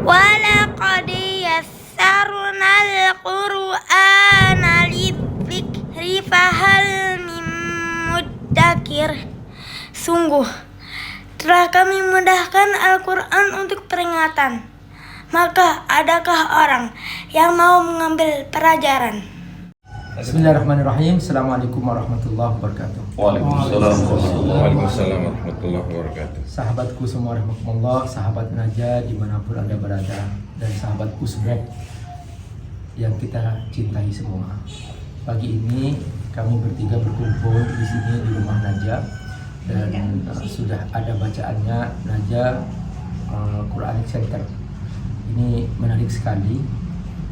Walaqad yassarnal Qur'ana lidzikri fahal min muddakir. Sungguh telah kami mudahkan Al-Quran untuk peringatan, maka adakah orang yang mau mengambil pelajaran? Bismillahirrahmanirrahim. Assalamualaikum warahmatullahi wabarakatuh. Waalaikumsalam warahmatullahi wabarakatuh. Sahabatku semua rahmatullah, sahabat Najah dimanapun Anda berada, dan sahabatku semua yang kita cintai semua. Pagi ini kami bertiga berkumpul di sini di rumah Najah, dan sudah ada bacaannya Najah Quranic Center. Ini menarik sekali,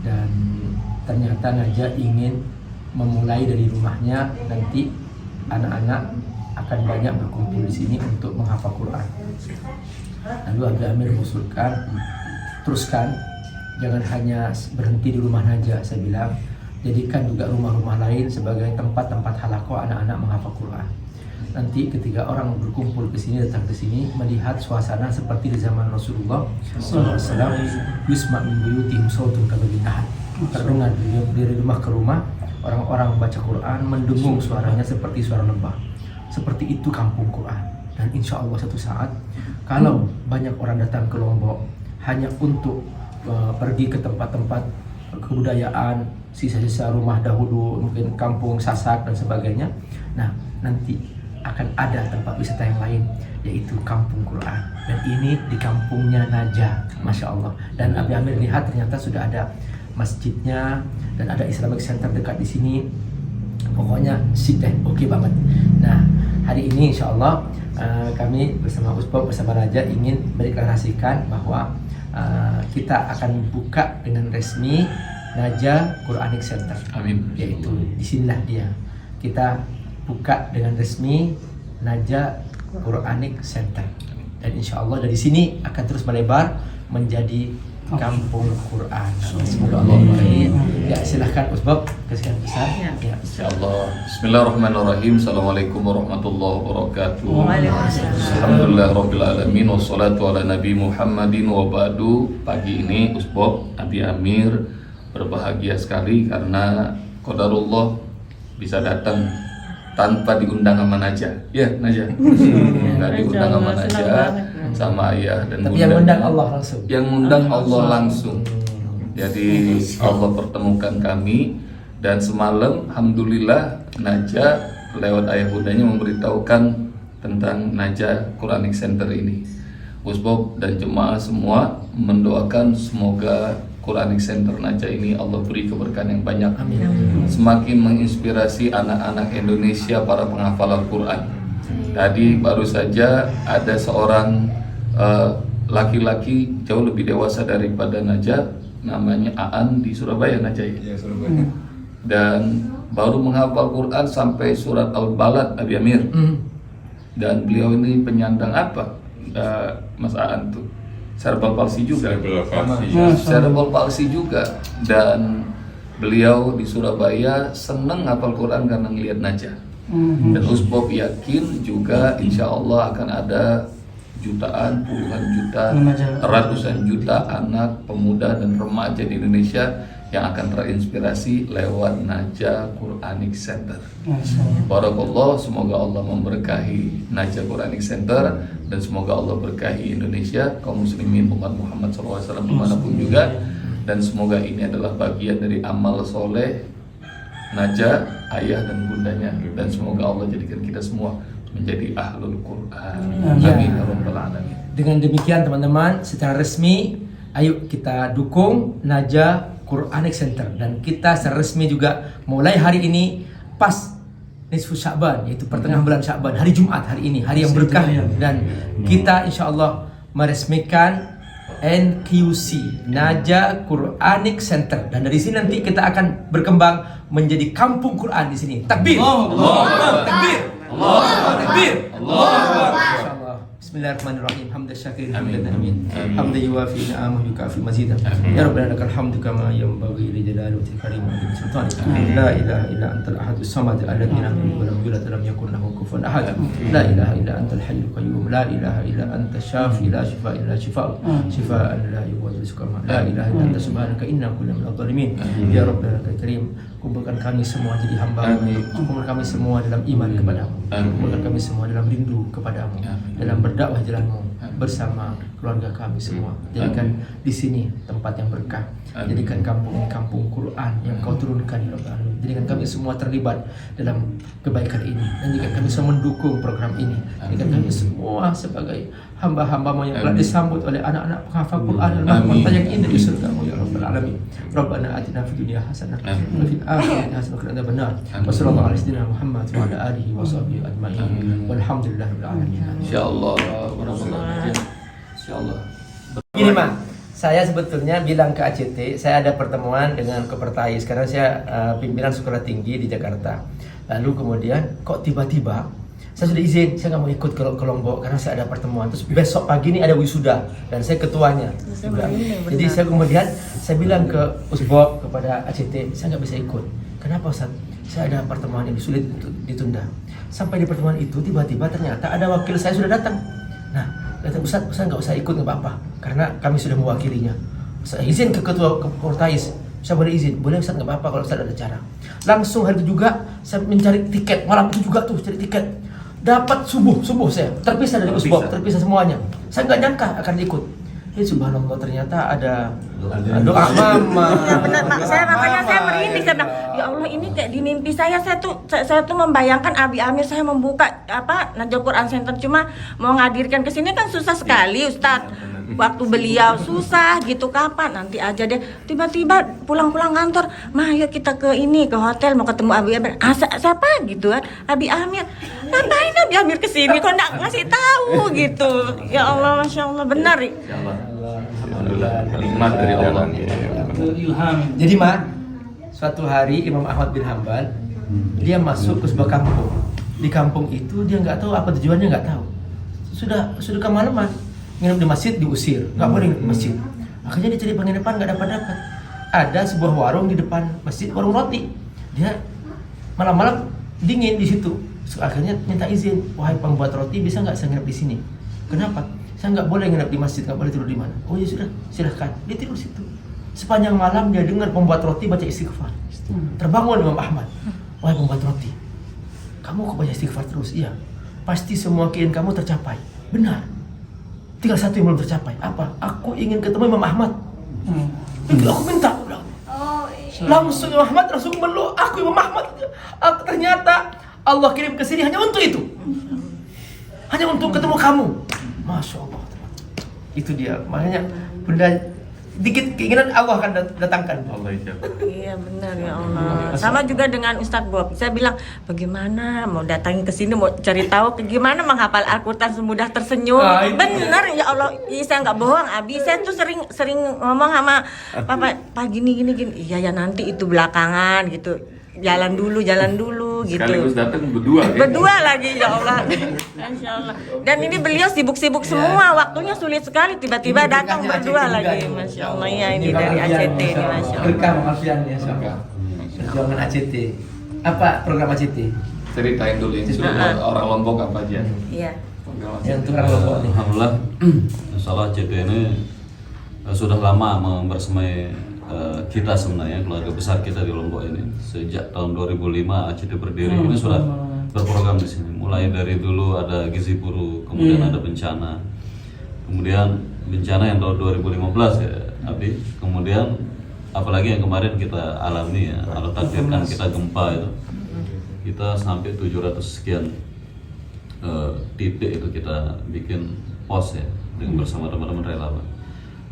dan ternyata Najah ingin memulai dari rumahnya. Nanti anak-anak akan banyak berkumpul di sini untuk menghafal Quran. Lalu Abi Amir mengusulkan, teruskan, jangan hanya berhenti di rumah Najah. Saya bilang, jadikan juga rumah-rumah lain sebagai tempat-tempat halaqah anak-anak menghafal Quran. Nanti ketika orang berkumpul ke sini, datang ke sini, melihat suasana seperti di zaman Rasulullah SAW, yusma min buyutihim sautun kabalinah, terdengar dari rumah ke rumah orang-orang membaca Quran, mendengung suaranya seperti suara lembah. Seperti itu kampung Quran. Dan insya Allah satu saat, kalau banyak orang datang ke Lombok hanya untuk pergi ke tempat-tempat kebudayaan, sisa-sisa rumah dahulu, mungkin kampung Sasak dan sebagainya, nah nanti akan ada tempat wisata yang lain, yaitu kampung Quran. Dan ini di kampungnya Najah, Masya Allah. Dan Abi Amir lihat ternyata sudah ada masjidnya, dan ada Islamic Center dekat di sini. Pokoknya sip deh, oke banget. Nah, hari ini insya Allah kami bersama Usbop, bersama Najah ingin mendeklarasikan bahwa kita akan buka dengan resmi Najah Quranic Center. Amin. Yaitu disinilah dia. Kita buka dengan resmi Najah Quranic Center. Dan insya Allah dari sini akan terus melebar menjadi kampung Quran. Semoga Allah berkahi. Ya, silahkan Usbab kesekian besar. Ya, Insyaallah. Bismillahirrahmanirrahim. Assalamualaikum warahmatullahi wabarakatuh. Alhamdulillahirabbil alamin, wassalatu ala nabi Muhammadin wa ba'du. Pagi ini Usbab, Abi Amir berbahagia sekali karena qadarullah bisa datang tanpa diundang sama Najah. Ya, Najah. Enggak diundang sama Najah, sama ayah dan tapi yang undang Allah langsung. Yang undang Allah langsung. Jadi Allah pertemukan kami, dan semalam alhamdulillah Najah lewat ayah bundanya memberitahukan tentang Najah Quranic Center ini. Usbop dan jemaah semua mendoakan semoga Quranic Center Najah ini Allah beri keberkahan yang banyak. Amin. Semakin menginspirasi anak-anak Indonesia para penghafal Al-Quran. Tadi baru saja ada seorang laki-laki jauh lebih dewasa daripada Najah, namanya Aan di Surabaya, Najah ya? Iya, Surabaya. Dan baru menghafal Quran sampai surat Al-Balad, Abi Amir. Dan beliau ini penyandang apa, Mas Aan tuh? Cerebral palsy juga. Cerebral palsy juga. Dan beliau di Surabaya senang hafal Quran karena ngelihat Najah. Dan Usbop yakin juga insya Allah akan ada jutaan, puluhan juta, ratusan juta anak, pemuda dan remaja di Indonesia yang akan terinspirasi lewat Najah Quranic Center. Barakallah, semoga Allah memberkahi Najah Quranic Center, dan semoga Allah berkahi Indonesia, kaum muslimin umat Muhammad SAW dimanapun juga, dan semoga ini adalah bagian dari amal soleh Najah, ayah dan bundanya, dan semoga Allah jadikan kita semua menjadi ahlul Quran. Amin ya rabbal alamin. Dengan demikian teman-teman, secara resmi ayo kita dukung Najah Quranic Center, dan kita secara resmi juga mulai hari ini pas nisfu Sya'ban, yaitu pertengahan bulan Sya'ban, hari Jumat hari ini, hari yang berkah, dan kita insya Allah meresmikan NQC Najah Quranic Center, dan dari sini nanti kita akan berkembang menjadi kampung Quran di sini. Takbir, takbir, takbir, takbir, Insyaallah. Bismillahirrahmanirrahim. Hamdan syakirin Amin. hamdan amin. Amin. Hamdan yuwafi ni'amahu yukafi mazidah. Amin. Ya Rabbana lakal hamdu kama yanbaghi li jalali wajhika karim wa sultanik. La ilaha illa antal ahadus samad alladzi lam yalid wa lam yulad wa lam yakul lahu kufuwan ahad. La ilaha illa antal hayyul qayyum. La ilaha illa anta syafi la shifaa illa shifaa'uk. Shifaa'an la yughadiru saqama. La ilaha illa anta subhanaka inna kunna minadh dhalimin. Ya Rabbana lakal karim. Kumpulkan kami semua jadi hamba-Mu. Kumpulkan kami semua dalam iman kepadamu. Kumpulkan kami semua dalam rindu kepadamu. Dalam berdakwah jalanmu bersama keluarga kami semua. Jadikan di sini tempat yang berkah. Jadikan kampung ini kampung Quran yang Kau turunkan, ya Rabbal Alamin. Jadikan kami semua terlibat dalam kebaikan ini. Dan jadikan kami semua mendukung program ini. Jadikan kami semua sebagai hamba-hamba-Mu yang telah disambut oleh anak-anak penghafal Quran dan mahkota yang indah di surga-Mu, ya Rabbal Alamin. Rabbana atina fid dunya hasanah wa fil akhirati hasanah wa qina adzabannar. Wa sallallahu alaihi wasallam Muhammad wa ala alihi wa sahbihi ajma'in. Walhamdulillahirabbil alamin. Insyaallah. Insyaallah. Gini Mak, saya sebetulnya bilang ke ACT, saya ada pertemuan dengan Kopertais karena saya pimpinan sekolah tinggi di Jakarta. Lalu kemudian kok tiba-tiba saya sudah izin, saya nggak mau ikut ke Lombok karena saya ada pertemuan. Terus besok pagi ini ada wisuda dan saya ketuanya. Jadi saya kemudian saya bilang ke Usbok kepada ACT, saya nggak bisa ikut. Kenapa Ustaz? Saya ada pertemuan ini sulit untuk ditunda. Sampai di pertemuan itu tiba-tiba ternyata ada wakil saya sudah datang. Nah, kata Ustaz nggak usah ikut nggak apa-apa karena kami sudah mewakilinya. Saya izin ke ketua Kopertais, saya boleh izin, boleh Ustaz nggak apa-apa kalau Ustaz ada cara. Langsung hari itu juga saya mencari tiket, malam itu juga tuh cari tiket. Dapat subuh saya terpisah dari Usbok, terpisah semuanya. Saya nggak nyangka akan ikut. Subhanallah ternyata ada doa mama. Ya benar Pak, makanya saya merinding karena ya Allah ini kayak di mimpi saya tuh membayangkan Abi Amir saya membuka Najwa Quran Center cuma mau ngadirkan ke sini kan susah sekali Ustadz. Waktu beliau susah gitu kapan nanti aja deh tiba-tiba pulang-pulang kantor mah yuk kita ke hotel mau ketemu Abi Amir siapa gitu kan Abi Amir ngapain Abi Amir kesini kok nggak ngasih tahu gitu ya Allah Masya Allah benar Alhamdulillah. Nikmat dari Allah. Jadi Mak, suatu hari Imam Ahmad bin Hanbal dia masuk ke sebuah kampung. Di kampung itu dia nggak tahu apa tujuannya, nggak tahu. Sudah kemalaman. Nginep di masjid diusir, nggak boleh nginep di masjid. Akhirnya dia cari penginapan nggak dapat. Ada sebuah warung di depan masjid, warung roti. Dia malam-malam dingin di situ. Akhirnya minta izin, wahai pembuat roti bisa nggak saya nginep di sini? Kenapa? Saya nggak boleh nginep di masjid, nggak boleh tidur di mana. Oh ya sudah, silahkan. Dia tidur di situ. Sepanjang malam dia dengar pembuat roti baca istighfar. Terbangun Imam Ahmad, wahai pembuat roti, kamu kok baca istighfar terus? Iya, pasti semua keinginan kamu tercapai. Benar. Tinggal satu yang belum tercapai. Apa? Aku ingin ketemu Imam Ahmad. Itu aku minta. Langsung Imam Ahmad langsung meluk aku Imam Ahmad. Ternyata Allah kirim ke sini hanya untuk itu. Hanya untuk ketemu kamu. Masya Allah. Itu dia. Makanya benda dikit keinginan Allah akan datangkan. Allah ijabah. Iya benar ya Allah. Sama juga dengan Ustadz Bob. Saya bilang bagaimana mau datangin ke sini mau cari tahu gimana menghafal Al-Qur'an semudah tersenyum. Benar ya Allah. Iya saya nggak bohong. Abi saya tuh sering ngomong sama Papa gini. Iya ya nanti itu belakangan gitu. Jalan dulu gitu. Sekaligus datang berdua. Berdua lagi ya Allah. Masya Allah. Dan ini beliau sibuk-sibuk semua, waktunya sulit sekali tiba-tiba datang berdua lagi. Masya Allah ya ini dari ACT ini Masya Allah. Berkah alfiannya sama. Perjuangan ACT. Apa program ACT? Ceritain dulu ini sudah orang Lombok apa aja. Iya. Yang orang Lombok nih. Alhamdulillah, masalah CT ini sudah lama membersamai kita sebenarnya keluarga besar kita di Lombok ini sejak tahun 2005 ACT berdiri ini sudah berprogram di sini. Mulai dari dulu ada gizi buruk, kemudian ada bencana, kemudian bencana yang tahun 2015 ya, Abi. Kemudian apalagi yang kemarin kita alami ya, Allah takdirkan kita gempa itu, kita sampai 700 sekian titik itu kita bikin pos ya dengan bersama teman-teman relawan.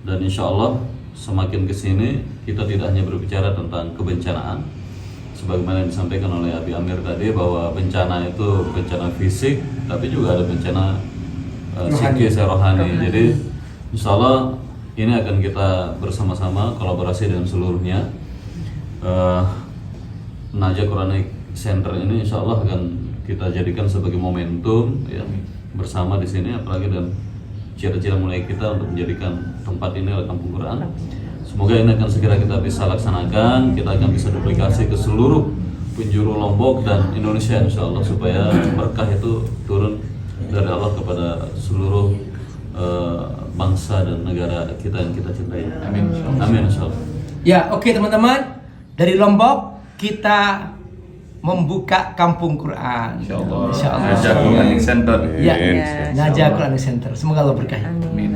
Dan insya Allah semakin kesini kita tidak hanya berbicara tentang kebencanaan, sebagaimana yang disampaikan oleh Abi Amir tadi bahwa bencana itu bencana fisik, tapi juga ada bencana psikis, rohani. Jadi insya Allah ini akan kita bersama-sama kolaborasi dengan seluruhnya. Najwa Quranic Center ini insya Allah akan kita jadikan sebagai momentum ya, bersama di sini, apalagi dan cita-cita mulai kita untuk menjadikan tempat ini adalah kampung Quran. Semoga ini akan segera kita bisa laksanakan, kita akan bisa duplikasi ke seluruh penjuru Lombok dan Indonesia insya Allah, supaya berkah itu turun dari Allah kepada seluruh bangsa dan negara kita yang kita cintai. Amin. Amin insya Allah. Ya, oke teman-teman, dari Lombok kita membuka kampung Quran. Insyaallah. Insyaallah. Najah Quranic Center. Ya, Najah Quranic Center. Semoga Allah berkahi.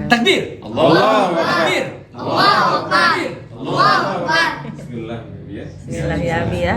Takbir. Allahu Takbir. Allahu Akbar. Allahu Akbar. Bismillah. Bismillah ya Abi ya.